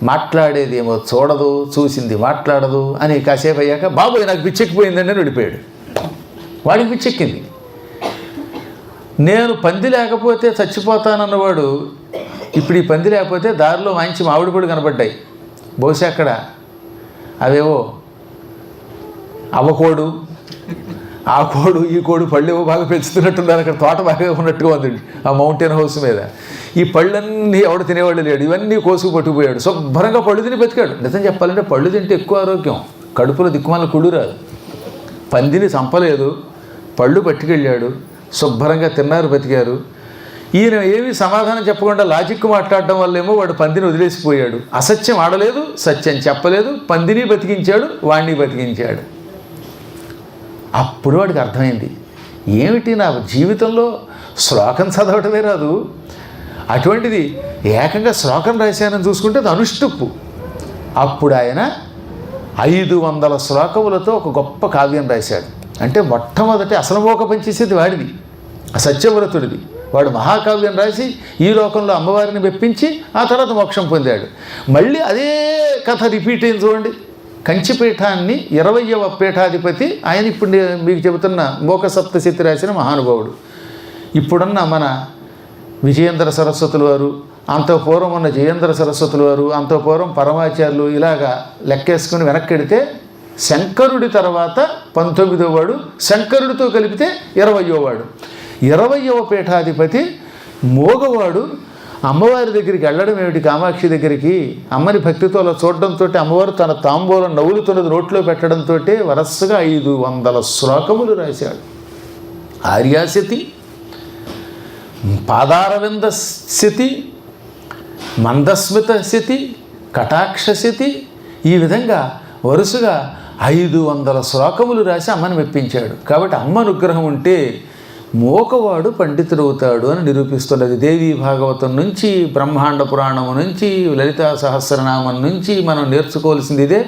మాట్లాడేది ఏమో చూడదు, చూసింది మాట్లాడదు అని కాసేపు అయ్యాక బాబోయ్ నాకు పిచ్చెక్కిపోయిందండి అని వెళ్ళిపోయాడు. వాడికి పిచ్చెక్కింది. నేను పంది లేకపోతే చచ్చిపోతానన్నవాడు ఇప్పుడు ఈ పంది లేకపోతే దారిలో మంచి మామిడి పళ్ళు కనబడ్డాయి. బహుశా అక్కడ అవేవో అవ్వకోడు, ఆ కోడు ఈ కోడు పళ్ళు బాగా పెంచుతున్నట్టున్నారు. అక్కడ తోట బాగా ఉన్నట్టుగా ఉంది ఆ మౌంటైన్ హౌస్ మీద. ఈ పళ్ళన్నీ ఎవడు తినేవాళ్ళు లేడు, ఇవన్నీ కోసుకు పట్టుకుపోయాడు. శుభ్రంగా పళ్ళు తిని బతికాడు. నిజం చెప్పాలంటే పళ్ళు తింటే ఎక్కువ ఆరోగ్యం, కడుపులో దిక్కుమాల కుళ్ళు రాదు. పందిని చంపలేదు, పళ్ళు పట్టుకెళ్ళాడు, శుభ్రంగా తిన్నారు, బతికారు. ఈయన ఏమీ సమాధానం చెప్పకుండా లాజిక్ మాట్లాడడం వల్లేమో వాడు పందిని వదిలేసిపోయాడు. అసత్యం ఆడలేదు, సత్యం చెప్పలేదు, పందిని బతికించాడు, వాణ్ణి బతికించాడు. అప్పుడు వాడికి అర్థమైంది, ఏమిటి నా జీవితంలో శ్లోకం చదవటమే రాదు, అటువంటిది ఏకంగా శ్లోకం రాశానని చూసుకుంటే అది అనుష్టుప్పు. అప్పుడు ఆయన 500 శ్లోకములతో ఒక గొప్ప కావ్యం రాశాడు. అంటే మొట్టమొదటి అసలమోక పంచేసేది వాడిది, సత్యవ్రతుడిది. వాడు మహాకావ్యం రాసి ఈ లోకంలో అమ్మవారిని మెప్పించి ఆ తర్వాత మోక్షం పొందాడు. మళ్ళీ అదే కథ రిపీట్ అయింది చూడండి. కంచిపీఠాన్ని 20వ పీఠాధిపతి ఆయన, ఇప్పుడు మీకు చెబుతున్న మోక సప్తశతి రాసిన మహానుభావుడు. ఇప్పుడున్న మన విజయేంద్ర సరస్వతుల వారు, అంత పూర్వం ఉన్న జయేంద్ర సరస్వతుల వారు, అంత పూర్వం పరమాచార్యులు, ఇలాగా లెక్కేసుకుని వెనక్కెడితే శంకరుడి తర్వాత 19వ వాడు, శంకరుడితో కలిపితే 20వ వాడు. 20వ పీఠాధిపతి మోగవాడు అమ్మవారి దగ్గరికి వెళ్ళడం ఏమిటి, కామాక్షి దగ్గరికి అమ్మని భక్తితో అలా చూడడంతో అమ్మవారు తన తాంబూలం నవ్వులుతున్నది నోట్లో పెట్టడంతో వరసగా 500 శ్లోకములు రాశాడు. ఆర్యాశతి, పాదారవింద శతి, మందస్మిత శతి, కటాక్ష శతి, ఈ విధంగా వరుసగా 500 శ్లోకములు రాసి అమ్మని మెప్పించాడు. కాబట్టి అమ్మ అనుగ్రహం ఉంటే మోకవాడు పండితుడవుతాడు అని నిరూపిస్తున్నది. దేవీ భాగవతం నుంచి, బ్రహ్మాండ పురాణము నుంచి, లలితా సహస్రనామం నుంచి మనం నేర్చుకోవాల్సింది ఇదే.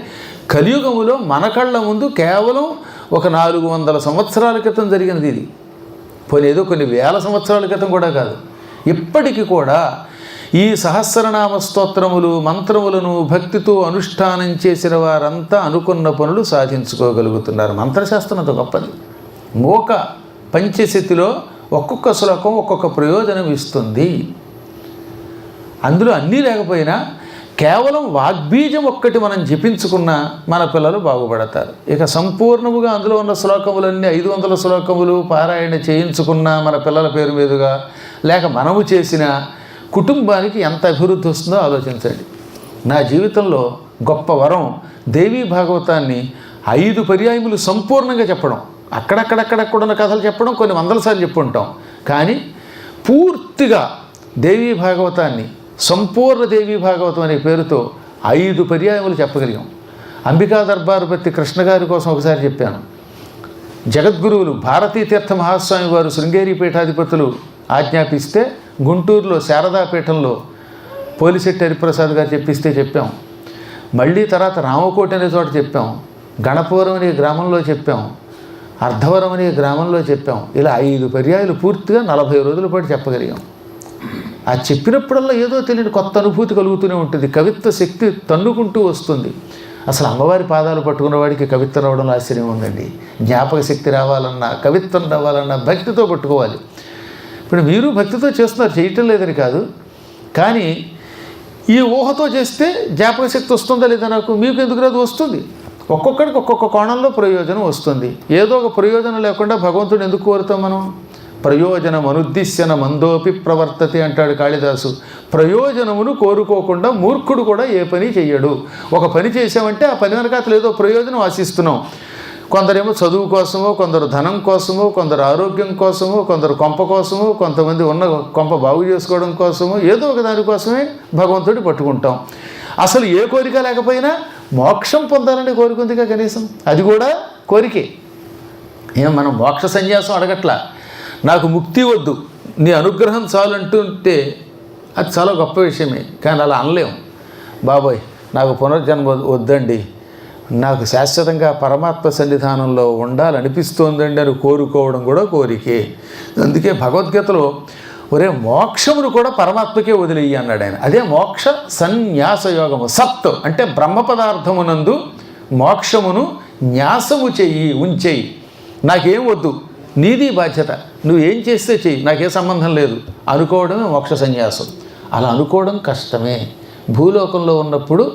కలియుగములో మన కళ్ళ ముందు కేవలం ఒక 400 సంవత్సరాల క్రితం జరిగినది ఇది. పోనీ ఏదో కొన్ని వేల సంవత్సరాల క్రితం కూడా కాదు. ఇప్పటికీ కూడా ఈ సహస్రనామ స్తోత్రములు మంత్రములను భక్తితో అనుష్ఠానం చేసిన వారంతా అనుకున్న పనులు సాధించుకోగలుగుతున్నారు. మంత్రశాస్త్రం అంత గొప్పది. మోక పంచశతిలో ఒక్కొక్క శ్లోకం ఒక్కొక్క ప్రయోజనం ఇస్తుంది. అందులో అన్నీ లేకపోయినా కేవలం వాగ్బీజం ఒక్కటి మనం జపించుకున్న మన పిల్లలు బాగుపడతారు. ఇక సంపూర్ణముగా అందులో ఉన్న శ్లోకములన్నీ 500 శ్లోకములు పారాయణ చేయించుకున్న మన పిల్లల పేరు మీదుగా, లేక మనము చేసిన కుటుంబానికి ఎంత అభివృద్ధి వస్తుందో ఆలోచించండి. నా జీవితంలో గొప్ప వరం దేవీ భాగవతాన్ని 5 పర్యాయములు సంపూర్ణంగా చెప్పడం. అక్కడక్కడక్కడక్కడున్న కథలు చెప్పడం కొన్ని 100 సార్లు చెప్పుంటాం, కానీ పూర్తిగా దేవీ భాగవతాన్ని సంపూర్ణ దేవీ భాగవతం అనే పేరుతో 5 పర్యాయములు చెప్పగలిగాం. అంబికా దర్బారుపతి కృష్ణ గారి కోసం ఒకసారి చెప్పాను. జగద్గురువులు భారతీతీర్థ మహాస్వామి వారు శృంగేరి పీఠాధిపతులు ఆజ్ఞాపిస్తే గుంటూరులో శారదాపీఠంలో పోలిశెట్టి హరిప్రసాద్ గారు చెప్పిస్తే చెప్పాం. మళ్ళీ తర్వాత రామకోటి అనే చోట చెప్పాం, గణపవరం అనే గ్రామంలో చెప్పాం, అర్ధవరం అనే గ్రామంలో చెప్పాం. ఇలా 5 పర్యాయాలు పూర్తిగా 40 రోజుల పాటు చెప్పగలిగాం. ఆ చెప్పినప్పుడల్లా ఏదో తెలియని కొత్త అనుభూతి కలుగుతూనే ఉంటుంది. కవిత్వ శక్తి తన్నుకుంటూ వస్తుంది. అసలు అమ్మవారి పాదాలు పట్టుకున్న వాడికి కవిత్వం రావడంలో ఆశ్చర్యం ఉందండి. జ్ఞాపక శక్తి రావాలన్నా, కవిత్వం రావాలన్నా భక్తితో పట్టుకోవాలి. ఇప్పుడు మీరు భక్తితో చేస్తున్నారు, చేయటం లేదని కాదు, కానీ ఈ ఊహతో చేస్తే జ్ఞాపక శక్తి వస్తుందా లేదా నాకు, మీకు ఎందుకు రాదు, వస్తుంది. ఒక్కొక్కడికి ఒక్కొక్క కోణంలో ప్రయోజనం వస్తుంది. ఏదో ఒక ప్రయోజనం లేకుండా భగవంతుడు ఎందుకు కోరుతాం మనం? ప్రయోజనం అనుద్దిశ్యన మందోపి ప్రవర్తతి అంటాడు కాళిదాసు. ప్రయోజనమును కోరుకోకుండా మూర్ఖుడు కూడా ఏ పని చెయ్యడు. ఒక పని చేసామంటే ఆ పని వెనకాతలు ఏదో ప్రయోజనం ఆశిస్తున్నాం. కొందరేమో చదువు కోసమో, కొందరు ధనం కోసమో, కొందరు ఆరోగ్యం కోసమో, కొందరు కొంప కోసమో, కొంతమంది ఉన్న కొంప బాగు చేసుకోవడం కోసమో, ఏదో ఒక దానికోసమే భగవంతుడి పట్టుకుంటాం. అసలు ఏ కోరిక లేకపోయినా మోక్షం పొందాలని కోరుకుందిగా కనీసం, అది కూడా కోరికే. మనం మోక్ష సన్యాసం అడగట్లా, నాకు ముక్తి వద్దు నీ అనుగ్రహం చాలు అంటుంటే అది చాలా గొప్ప విషయమే. కానీ అలా అనలేం. బాబోయ్ నాకు పునర్జన్మ వద్దండి, నాకు శాశ్వతంగా పరమాత్మ సన్నిధానంలో ఉండాలనిపిస్తోందండి అని కోరుకోవడం కూడా కోరికే. అందుకే భగవద్గీతలో ఒరే మోక్షమును కూడా పరమాత్మకే వదిలేయి అన్నాడు ఆయన. అదే మోక్ష సన్యాస యోగము. సత్ అంటే బ్రహ్మ పదార్థమునందు మోక్షమును న్యాసము చెయ్యి, ఉంచేయి. నాకేం వద్దు, నీది బాధ్యత, నువ్వేం చేస్తే చెయ్యి, నాకే సంబంధం లేదు అనుకోవడమే మోక్ష సన్యాసం. అలా అనుకోవడం కష్టమే. భూలోకంలో ఉన్నప్పుడు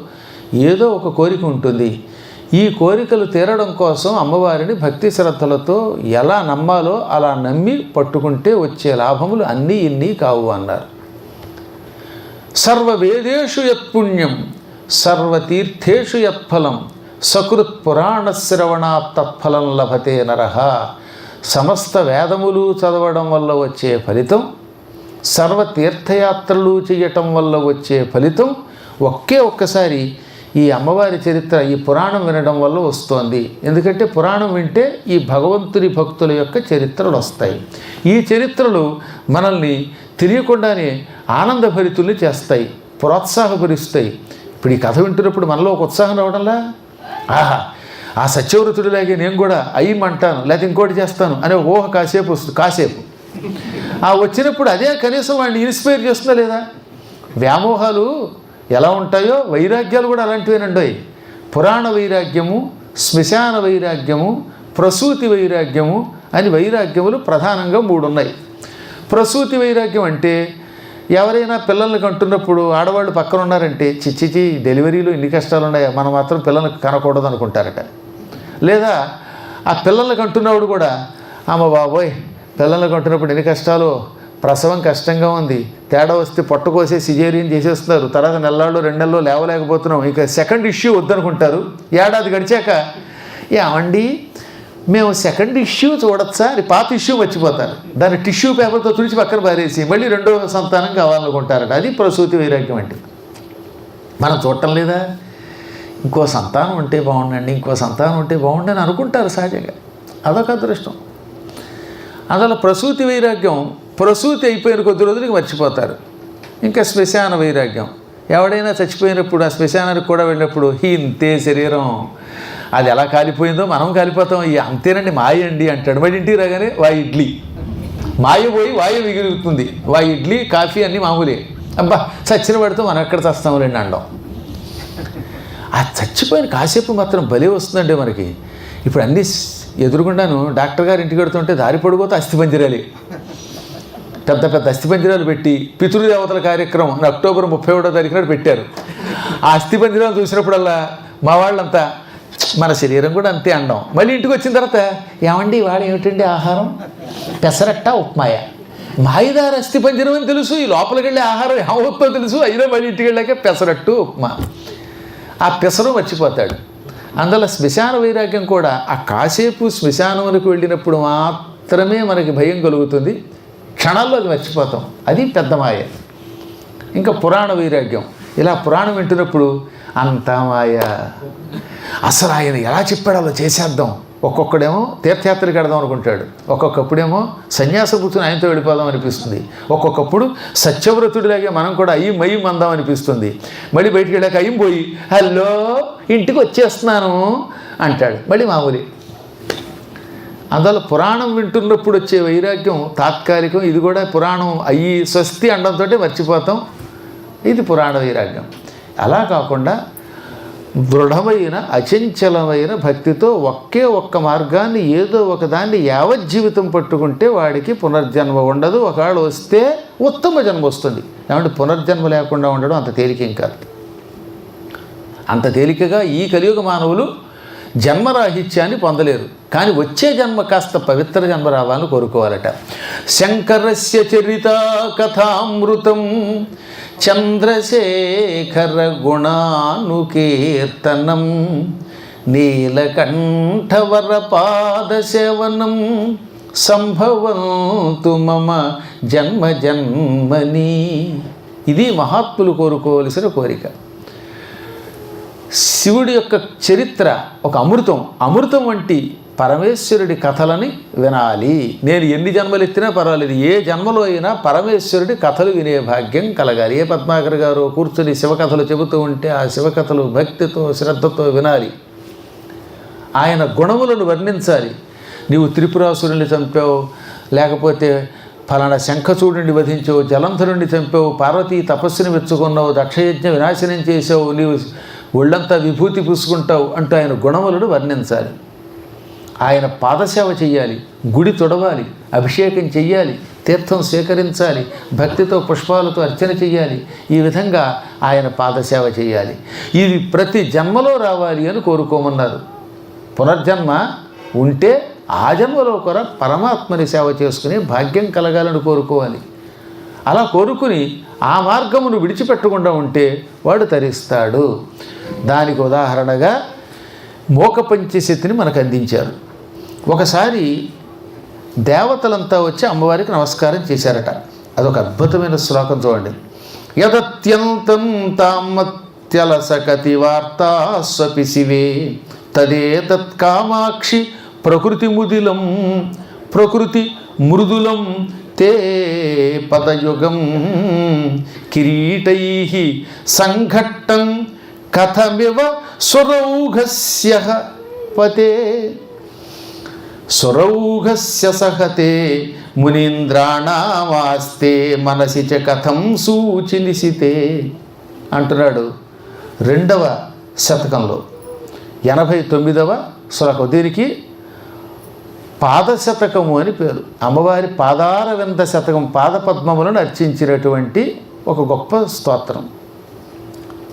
ఏదో ఒక కోరిక ఉంటుంది. ఈ కోరికలు తీరడం కోసం అమ్మవారిని భక్తి శ్రద్ధలతో ఎలా నమ్మాలో అలా నమ్మి పట్టుకుంటే వచ్చే లాభములు అన్నీ ఇన్ని కావు అన్నారు. సర్వవేదేషు యత్పుణ్యం సర్వతీర్థేషు యత్ఫలం సకృత్ పురాణ శ్రవణాత్ తత్ఫలం లభతే నరః. సమస్త వేదములు చదవడం వల్ల వచ్చే ఫలితం, సర్వతీర్థయాత్రలు చేయటం వల్ల వచ్చే ఫలితం ఒక్కసారి ఈ అమ్మవారి చరిత్ర, ఈ పురాణం వినడం వల్ల వస్తోంది. ఎందుకంటే పురాణం వింటే ఈ భగవంతుని భక్తుల యొక్క చరిత్రలు వస్తాయి. ఈ చరిత్రలు మనల్ని తెలియకుండానే ఆనందభరితుల్ని చేస్తాయి, ప్రోత్సాహపరుస్తాయి. ఇప్పుడు ఈ కథ వింటున్నప్పుడు మనలో ఒక ఉత్సాహం రావడంలా, ఆహా, ఆ సత్యవ్రతుడిలాగే నేను కూడా అయ్యమంటాను, లేకపోతే ఇంకోటి చేస్తాను అనే ఊహ కాసేపు వస్తుంది. కాసేపు ఆ వచ్చినప్పుడు అదే కనీసం వాడిని ఇన్స్పైర్ చేస్తుందా లేదా? వ్యామోహాలు ఎలా ఉంటాయో వైరాగ్యాలు కూడా అలాంటివేనండి. పురాణ వైరాగ్యము, శ్మశాన వైరాగ్యము, ప్రసూతి వైరాగ్యము అని వైరాగ్యములు ప్రధానంగా 3 ఉన్నాయి. ప్రసూతి వైరాగ్యం అంటే ఎవరైనా పిల్లల్ని కంటున్నప్పుడు ఆడవాళ్ళు పక్కన ఉన్నారంటే చిచ్చిచి డెలివరీలో ఇన్ని కష్టాలు ఉన్నాయా, మనం మాత్రం పిల్లల్ని కనకూడదు అనుకుంటారట. లేదా ఆ పిల్లల్ని కంటున్నప్పుడు కూడా అమ్మ బాబోయ్ పిల్లల్ని కంటున్నప్పుడు ఎన్ని కష్టాలు, ప్రసవం కష్టంగా ఉంది, తేడా వస్తే పొట్టకోసే సిజేరియన్ చేసేస్తున్నారు, తర్వాత నెలల్లో 2 నెలల్లో లేవలేకపోతున్నాం, ఇక సెకండ్ ఇష్యూ వద్దనుకుంటారు. ఏడాది గడిచాక ఏమండి మేము సెకండ్ ఇష్యూ చూడొచ్చా అని పాత ఇష్యూ మర్చిపోతారు. దాన్ని టిష్యూ పేపర్తో తుడిచి పక్కన పారేసి మళ్ళీ 2వ సంతానం కావాలనుకుంటారట. అది ప్రసూతి వైరాగ్యం అంటే. మనం చూడటం లేదా? ఇంకో సంతానం ఉంటే బాగుండండి, ఇంకో సంతానం ఉంటే బాగుండని అనుకుంటారు సహజంగా. అదొక అదృష్టం. అందులో ప్రసూతి వైరాగ్యం, ప్రసూతి అయిపోయిన కొద్ది రోజులకి మర్చిపోతారు. ఇంకా శ్మశాన వైరాగ్యం, ఎవడైనా చచ్చిపోయినప్పుడు ఆ శ్మశానానికి కూడా వెళ్ళినప్పుడు ఇంతే శరీరం, అది ఎలా కాలిపోయిందో మనం కాలిపోతాం, అంతేనండి మాయ అండి అంటాడు. మళ్ళీ ఇంటికి రాగానే ఇడ్లీ మాయ పోయి వాయు మిగులుతుంది, ఇడ్లీ కాఫీ అన్నీ మామూలే. అబ్బా చచ్చిన పడితే మనం ఎక్కడ చస్తాములేండి అండం. ఆ చచ్చిపోయిన కాసేపు మాత్రం భలే వస్తుందండి మనకి. ఇప్పుడు అన్నీ ఎదురుగుండాను డాక్టర్ గారు ఇంటికి వెడుతుంటే దారి పడిపోతే అస్థిపంజరాలే, పెద్ద పెద్ద అస్థిపంజరాలు పెట్టి పితృదేవతల కార్యక్రమం అక్టోబర్ 31వ తారీఖున పెట్టారు. ఆ అస్థిపంజరాలు చూసినప్పుడల్లా మా వాళ్ళంతా మన శరీరం కూడా అంతే అండం. మళ్ళీ ఇంటికి వచ్చిన తర్వాత ఏమండి వాడు ఏమిటండి ఆహారం, పెసరట్ట ఉప్మాయ, మాయిదారు అస్థిపంజరం అని తెలుసు, ఈ లోపలికి వెళ్ళే ఆహారం ఏమవుతుందో తెలుసు, అయినా మళ్ళీ ఇంటికి వెళ్ళాక పెసరట్టు ఉప్మా, ఆ పెసరు మర్చిపోతాడు. అందులో శ్మశాన వైరాగ్యం కూడా ఆ కాసేపు శ్మశానంలోకి వెళ్ళినప్పుడు మాత్రమే మనకి భయం కలుగుతుంది, క్షణాల్లో అది మర్చిపోతాం. అది పెద్ద మాయ. ఇంకా పురాణ వైరాగ్యం, ఇలా పురాణం వింటున్నప్పుడు అంతా మాయ, అసలు ఆయన ఎలా చెప్పాడో అలా చేసేద్దాం. ఒక్కొక్కడేమో తీర్థయాత్రకి వెడదాం అనుకుంటాడు, ఒక్కొక్కప్పుడేమో సన్యాసం కూర్చొని ఆయనతో వెళ్ళిపోదాం అనిపిస్తుంది, ఒక్కొక్కప్పుడు సత్యవ్రతుడిలాగే మనం కూడా అయ్యి మందాం అనిపిస్తుంది. మళ్ళీ బయటికి వెళ్ళాక అయ్యం పోయి హలో ఇంటికి వచ్చేస్తున్నాను అంటాడు, మళ్ళీ మామూలు. అందువల్ల పురాణం వింటున్నప్పుడు వచ్చే వైరాగ్యం తాత్కాలికం. ఇది కూడా పురాణం అయ్యి స్వస్తి అండంతో మర్చిపోతాం, ఇది పురాణ వైరాగ్యం. అలా కాకుండా దృఢమైన అచంచలమైన భక్తితో ఒక్క మార్గాన్ని ఏదో ఒకదాన్ని యావజ్జీవితం పట్టుకుంటే వాడికి పునర్జన్మ ఉండదు. ఒకవేళ వస్తే ఉత్తమ జన్మ వస్తుంది. ఏమంటే పునర్జన్మ లేకుండా ఉండడం అంత తేలికేం కాదు. అంత తేలికగా ఈ కలియుగ మానవులు జన్మరాహిత్యాన్ని పొందలేరు. కానీ వచ్చే జన్మ కాస్త పవిత్ర జన్మ రావాలని కోరుకోవాలట. శంకరస్య చరితా కథామృతం చంద్రశేఖర గుణానుకీర్తనం నీలకంఠవర పాదసేవనం సంభవంతు మమ జన్మ జన్మని. ఇది మహాత్ములు కోరుకోవలసిన కోరిక. శివుడి యొక్క చరిత్ర ఒక అమృతం వంటి పరమేశ్వరుడి కథలని వినాలి. నేను ఎన్ని జన్మలు ఎత్తినా పర్వాలేదు, ఏ జన్మలో అయినా పరమేశ్వరుడి కథలు వినే భాగ్యం కలగాలి. ఏ పద్మాకర్ గారు కూర్చొని శివకథలు చెబుతూ ఉంటే ఆ శివకథలు భక్తితో శ్రద్ధతో వినాలి. ఆయన గుణములను వర్ణించాలి. నీవు త్రిపురాసురుని చంపావు, లేకపోతే ఫలానా శంఖచూడుని వధించావు, జలంధరుణ్ణి చంపావు, పార్వతీ తపస్సుని మెచ్చుకున్నావు, దక్షయజ్ఞ వినాశనం చేసావు, నీవు ఒళ్ళంతా విభూతి పూసుకుంటావు అంటూ ఆయన గుణములను వర్ణించాలి. ఆయన పాదసేవ చెయ్యాలి, గుడి తొడవాలి, అభిషేకం చెయ్యాలి, తీర్థం స్వీకరించాలి, భక్తితో పుష్పాలతో అర్చన చెయ్యాలి. ఈ విధంగా ఆయన పాదసేవ చెయ్యాలి. ఇది ప్రతి జన్మలో రావాలి అని కోరుకోమన్నారు. పునర్జన్మ ఉంటే ఆ జన్మలో కూడా పరమాత్మని సేవ చేసుకుని భాగ్యం కలగాలని కోరుకోవాలి. అలా కోరుకుని ఆ మార్గమును విడిచిపెట్టకుండా ఉంటే వాడు తరిస్తాడు. దానికి ఉదాహరణగా మోకపంచశతిని మనకు అందించారు. ఒకసారి దేవతలంతా వచ్చి అమ్మవారికి నమస్కారం చేశారట. అదొక అద్భుతమైన శ్లోకం చూడండి. యదత్యంతం తామత్యలసకతి వార్తాస్వపి శివే తదేతత్ కామాక్షి ప్రకృతి మృదులం తే పదయుగం కిరీటై సంఘట్టం కథమివ సురౌఘస్య పతే సురౌఘస్య సహతే మునీంద్రాణామాస్తే మనసి చ కథం సూచినిసితే అంటున్నాడు 2వ శతకంలో 89వ శ్లోకం. దీనికి పాదశతకము అని పేరు. అమ్మవారి పాదార వింద శతకం, పాదపద్మములను అర్చించినటువంటి ఒక గొప్ప స్తోత్రం.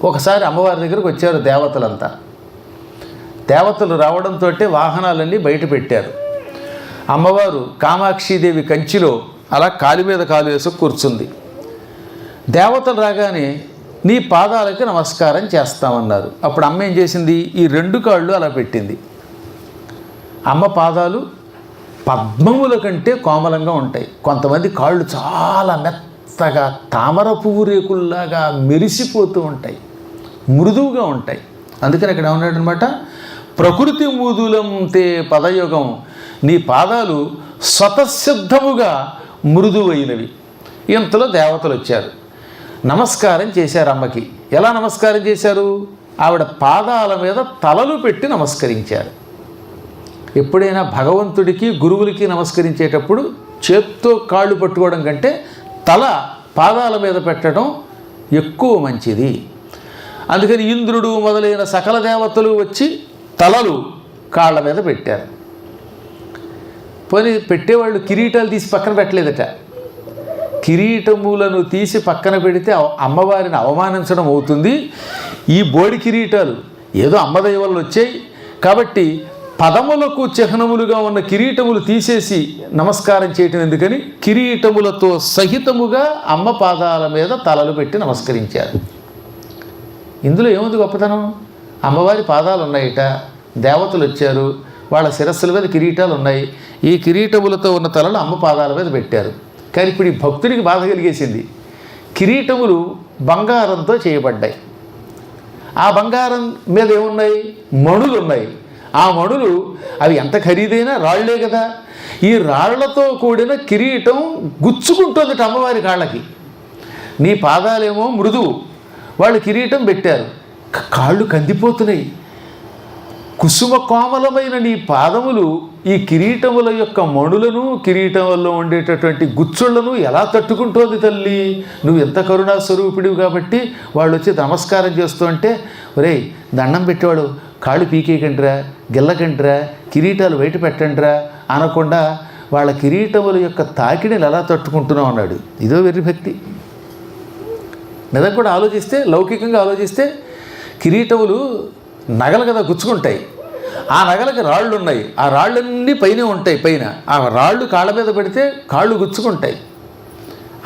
ఒకసారి అమ్మవారి దగ్గరకు వచ్చారు దేవతలంతా. దేవతలు రావడంతో వాహనాలన్నీ బయట పెట్టారు. అమ్మవారు కామాక్షీదేవి కంచిలో అలా కాలు మీద కాలు వేసి కూర్చుంది. దేవతలు రాగానే నీ పాదాలకి నమస్కారం చేస్తామన్నారు. అప్పుడు అమ్మ ఏం చేసింది, ఈ 2 కాళ్ళు అలా పెట్టింది. అమ్మ పాదాలు పద్మముల కంటే కోమలంగా ఉంటాయి. కొంతమంది కాళ్ళు చాలా మెత్తగా తామర పువ్వు రేకుల్లాగా మెరిసిపోతూ ఉంటాయి, మృదువుగా ఉంటాయి. అందుకని ఇక్కడ ఏమన్నాడు అనమాట, ప్రకృతి మూదులం తే పదయుగం, నీ పాదాలు స్వతసిద్ధముగా మృదువైనవి. ఇంతలో దేవతలు వచ్చారు, నమస్కారం చేశారు అమ్మకి. ఎలా నమస్కారం చేశారు, ఆవిడ పాదాల మీద తలలు పెట్టి నమస్కరించారు. ఎప్పుడైనా భగవంతుడికి గురువులకి నమస్కరించేటప్పుడు చేత్తో కాళ్ళు పట్టుకోవడం కంటే తల పాదాల మీద పెట్టడం ఎక్కువ మంచిది. అందుకని ఇంద్రుడు మొదలైన సకల దేవతలు వచ్చి తలలు కాళ్ళ మీద పెట్టారు. పోనీ పెట్టేవాళ్ళు కిరీటాలు తీసి పక్కన పెట్టలేదట. కిరీటములను తీసి పక్కన పెడితే అమ్మవారిని అవమానించడం అవుతుంది. ఈ బోడి కిరీటాలు ఏదో అమ్మదయ వల్ల వచ్చాయి కాబట్టి పదములకు చిహ్నములుగా ఉన్న కిరీటములు తీసేసి నమస్కారం చేయటం ఎందుకని కిరీటములతో సహితముగా అమ్మ పాదాల మీద తలలు పెట్టి నమస్కరించారు. ఇందులో ఏముంది గొప్పతనం, అమ్మవారి పాదాలు ఉన్నాయిట, దేవతలు వచ్చారు, వాళ్ళ శిరస్సుల మీద కిరీటాలు ఉన్నాయి, ఈ కిరీటములతో ఉన్న తలను అమ్మ పాదాల మీద పెట్టారు. కానీ ఇప్పుడు ఈ భక్తుడికి బాధ కలిగేసింది. కిరీటములు బంగారంతో చేయబడ్డాయి. ఆ బంగారం మీద ఏమున్నాయి, మణులు ఉన్నాయి. ఆ మణులు అవి ఎంత ఖరీదైనా రాళ్లే కదా. ఈ రాళ్లతో కూడిన కిరీటం గుచ్చుకుంటుంది అమ్మవారి కాళ్ళకి. నీ పాదాలేమో మృదువు, వాళ్ళు కిరీటం పెట్టారు, కాళ్ళు కందిపోతున్నాయి. కుసుమ కోమలమైన నీ పాదములు ఈ కిరీటముల యొక్క మణులను, కిరీటంలో ఉండేటటువంటి గుచ్చుళ్లను ఎలా తట్టుకుంటోంది తల్లి, నువ్వు ఎంత కరుణా స్వరూపిడివి కాబట్టి వాళ్ళు వచ్చి నమస్కారం చేస్తూ అంటే, ఒరేయ్ దండం పెట్టేవాడు కాళ్ళు పీకేయకండిరా, గిల్లకండిరా, కిరీటాలు బయట పెట్టండిరా అనకుండా వాళ్ళ కిరీటముల యొక్క తాకిడిని ఎలా తట్టుకుంటున్నావు అన్నాడు. ఇదో వెర్రి భక్తి. నిజం కూడా ఆలోచిస్తే, లౌకికంగా ఆలోచిస్తే కిరీటములు నగలు కదా గుచ్చుకుంటాయి. ఆ నగలకి రాళ్ళు ఉన్నాయి, ఆ రాళ్ళన్నీ పైనే ఉంటాయి. పైన ఆ రాళ్ళు కాళ్ళ మీద పెడితే కాళ్ళు గుచ్చుకుంటాయి.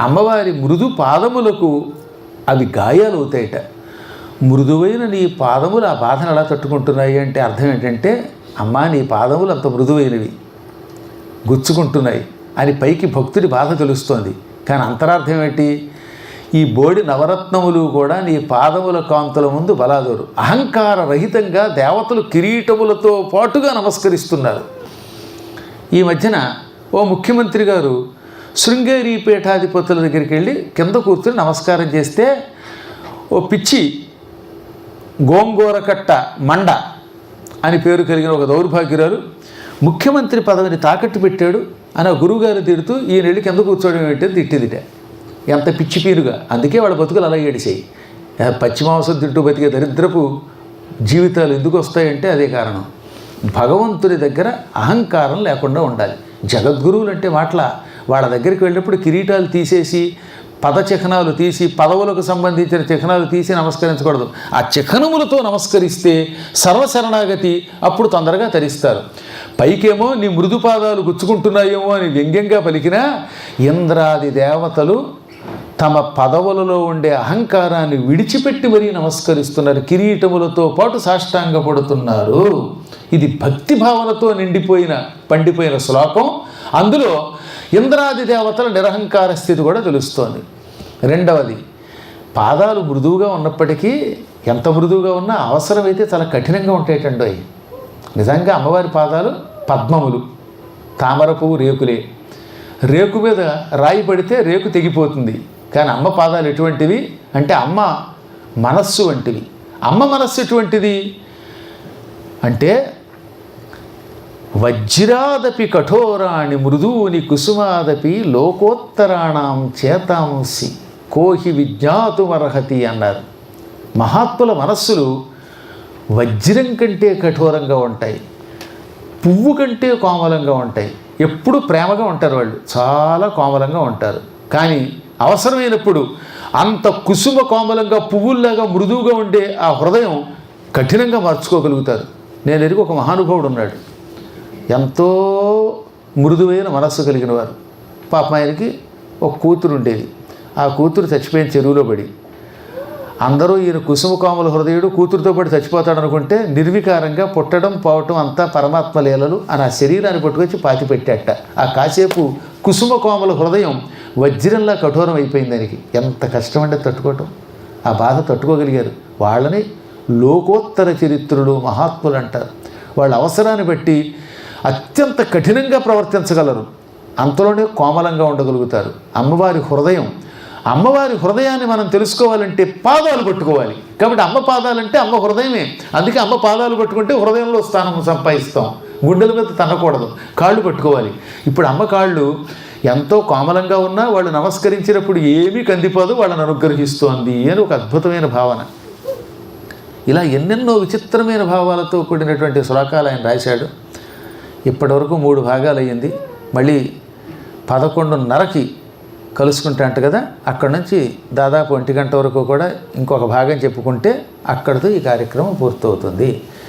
అమ్మవారి మృదు పాదములకు అవి గాయాలు అవుతాయట. మృదువైన నీ పాదములు ఆ బాధను ఎలా తట్టుకుంటున్నాయి అంటే అర్థం ఏంటంటే, అమ్మా నీ పాదములు అంత మృదువైనవి, గుచ్చుకుంటున్నాయి అని పైకి భక్తుడి బాధ తెలుస్తోంది. కానీ అంతరార్థం ఏంటి, ఈ బోడి నవరత్నములు కూడా నీ పాదముల కాంతుల ముందు బలాదోరు. అహంకార రహితంగా దేవతలు కిరీటములతో పాటుగా నమస్కరిస్తున్నారు. ఈ మధ్యన ఓ ముఖ్యమంత్రి గారు శృంగేరి పీఠాధిపతుల దగ్గరికి వెళ్ళి కింద కూర్చుని నమస్కారం చేస్తే ఓ పిచ్చి గోంగూరకట్ట మండ అని పేరు కలిగిన ఒక దౌర్భాగ్యురాలు ముఖ్యమంత్రి పదవిని తాకట్టు పెట్టాడు అని ఆ గురువుగారు తిడుతూ ఈయన వెళ్ళి కింద కూర్చోవడం ఏంటని తిట్టిదిట. ఎంత పిచ్చి పీరుగా. అందుకే వాళ్ళ బతుకులు అలా ఏడిసాయి. పశ్చిమాంసం తింటూ బతికే దరిద్రపు జీవితాలు ఎందుకు వస్తాయంటే అదే కారణం. భగవంతుని దగ్గర అహంకారం లేకుండా ఉండాలి. జగద్గురువులు అంటే మాటల వాళ్ళ దగ్గరికి వెళ్ళినప్పుడు కిరీటాలు తీసేసి పద చిహ్నాలు తీసి పదవులకు సంబంధించిన చిహ్నాలు తీసి నమస్కరించకూడదు. ఆ చిహ్నములతో నమస్కరిస్తే సర్వశరణాగతి అప్పుడు తొందరగా తరిస్తారు. పైకేమో నీ మృదుపాదాలు గుచ్చుకుంటున్నాయేమో అని వ్యంగ్యంగా పలికినా ఇంద్రాది దేవతలు తమ పదవులలో ఉండే అహంకారాన్ని విడిచిపెట్టి మరీ నమస్కరిస్తున్నారు. కిరీటములతో పాటు సాష్టాంగపడుతున్నారు. ఇది భక్తి భావనతో పండిపోయిన శ్లోకం. అందులో ఇంద్రాది దేవతల నిరహంకార స్థితి కూడా తెలుస్తోంది. రెండవది, పాదాలు మృదువుగా ఉన్నప్పటికీ ఎంత మృదువుగా ఉన్నా అవసరమైతే చాలా కఠినంగా ఉంటాయటండి. నిజంగా అమ్మవారి పాదాలు పద్మములు, తామర పువ్వు రేకులే. రేకు మీద రాయి పడితే రేకు తెగిపోతుంది. కానీ అమ్మ పాదాలు ఎటువంటివి అంటే అమ్మ మనస్సు వంటివి. అమ్మ మనస్సు ఎటువంటిది, అంటే వజ్రాదపి కఠోరాణి మృదూని కుసుమాదపి లోకోత్తరాణం చేతాంసి కోహి విజ్ఞాతుమర్హతి అన్నారు. మహాత్ముల మనస్సులు వజ్రం కంటే కఠోరంగా ఉంటాయి, పువ్వు కంటే కోమలంగా ఉంటాయి. ఎప్పుడు ప్రేమగా ఉంటారు, వాళ్ళు చాలా కోమలంగా ఉంటారు. కానీ అవసరమైనప్పుడు అంత కుసుమ కోమలంగా పువ్వుల్లాగా మృదువుగా ఉండే ఆ హృదయం కఠినంగా మార్చుకోగలుగుతారు. నేను ఎరుగు ఒక మహానుభావుడు ఉన్నాడు, ఎంతో మృదువైన మనస్సు కలిగిన వారు. పాపం ఆయనకి ఒక కూతురు ఉండేది. ఆ కూతురు చచ్చిపోయిన చెరువులో పడి, అందరూ ఈయన కుసుమ కోమల హృదయుడు కూతురుతో పాటు చచ్చిపోతాడు అనుకుంటే నిర్వికారంగా పుట్టడం పోవటం అంతా పరమాత్మ లీలలు అని ఆ శరీరాన్ని పట్టుకొచ్చి పాతి పెట్టాట. ఆ కాసేపు కుసుమ కోమల హృదయం వజ్రంలా కఠోరం అయిపోయింది. దానికి ఎంత కష్టం అంటే తట్టుకోవటం, ఆ బాధ తట్టుకోగలిగారు. వాళ్ళని లోకోత్తర చరిత్రులు మహాత్ములు అంటారు. వాళ్ళ అవసరాన్ని బట్టి అత్యంత కఠినంగా ప్రవర్తించగలరు, అంతలోనే కోమలంగా ఉండగలుగుతారు. అమ్మవారి హృదయాన్ని మనం తెలుసుకోవాలంటే పాదాలు పట్టుకోవాలి. కాబట్టి అమ్మ పాదాలంటే అమ్మ హృదయమే. అందుకే అమ్మ పాదాలు పట్టుకుంటే హృదయంలో స్థానం సంపాదిస్తాం. గుండెల మీద తన్నకూడదు, కాళ్ళు పట్టుకోవాలి. ఇప్పుడు అమ్మ కాళ్ళు ఎంతో కోమలంగా ఉన్నా వాళ్ళు నమస్కరించినప్పుడు ఏమీ కందిపోదు, వాళ్ళని అనుగ్రహిస్తోంది అని ఒక అద్భుతమైన భావన. ఇలా ఎన్నెన్నో విచిత్రమైన భావాలతో కూడినటువంటి శ్లోకాలు ఆయన రాశాడు. ఇప్పటివరకు 3 భాగాలు అయ్యింది. మళ్ళీ 11:30కి కలుసుకుంటా అంట కదా, అక్కడ నుంచి దాదాపు 1 గంట వరకు కూడా ఇంకొక భాగం చెప్పుకుంటే అక్కడితో ఈ కార్యక్రమం పూర్తవుతుంది.